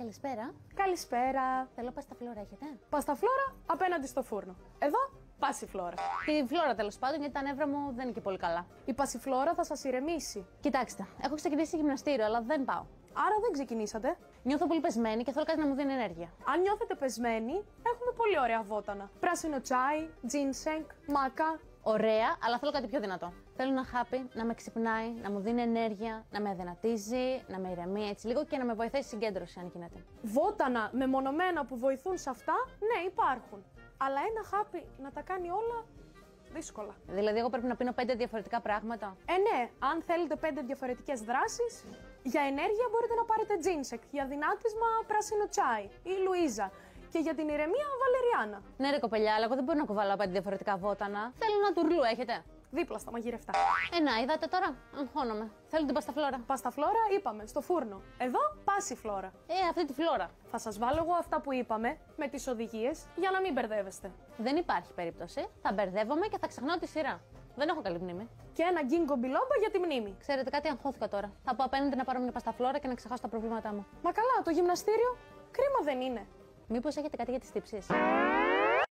Καλησπέρα. Καλησπέρα. Θέλω πασταφλόρα, έχετε? Πασταφλόρα απέναντι στο φούρνο. Εδώ πασιφλόρα. Τη φλόρα τέλος πάντων, γιατί τα νεύρα μου δεν είναι και πολύ καλά. Η πασιφλόρα θα σας ηρεμήσει. Κοιτάξτε, έχω ξεκινήσει γυμναστήριο, αλλά δεν πάω. Άρα δεν ξεκινήσατε. Νιώθω πολύ πεσμένη και θέλω κάτι να μου δίνει ενέργεια. Αν νιώθετε πεσμένοι, έχουμε πολύ ωραία βότανα. Πράσινο τσάι, ginseng, μάκα. Ωραία, αλλά θέλω κάτι πιο δυνατό. Θέλω ένα χάπι να με ξυπνάει, να μου δίνει ενέργεια, να με αδυνατίζει, να με ηρεμεί έτσι λίγο και να με βοηθάει στη συγκέντρωση, αν γίνεται. Βότανα μεμονωμένα που βοηθούν σε αυτά, ναι, υπάρχουν. Αλλά ένα χάπι να τα κάνει όλα, δύσκολα. Δηλαδή, εγώ πρέπει να πίνω 5 διαφορετικά πράγματα. Ναι, αν θέλετε 5 διαφορετικές δράσεις, για ενέργεια μπορείτε να πάρετε ginseng, για δυνάτισμα πράσινο τσάι ή Λουίζα. Και για την ηρεμία, βαλεριάνα. Ναι, ρε κοπελιά, αλλά εγώ δεν μπορώ να κουβαλάω 5 διαφορετικά βότανα. Θέλω ένα τουρλού, έχετε? Δίπλα στα μαγειρευτά. Να, είδατε τώρα, αγχώνομαι. Θέλω την πασταφλόρα. Πασταφλόρα είπαμε, στο φούρνο. Εδώ, πάσιφλόρα. Αυτή τη φλόρα. Θα σας βάλω εγώ αυτά που είπαμε με τις οδηγίες για να μην μπερδεύεστε. Δεν υπάρχει περίπτωση. Θα μπερδεύομαι και θα ξεχνάω τη σειρά. Δεν έχω καλή μνήμη. Και ένα γκίνγκο μπιλόμπα για τη μνήμη. Ξέρετε κάτι, αγχώθηκα τώρα. Θα πάω απέναντι να πάρω μια πασταφλόρα και να ξεχάσω τα προβλήματά μου. Μα καλά, το γυμναστήριο κρίμα δεν είναι. Μήπως έχετε κάτι για τις τύψεις?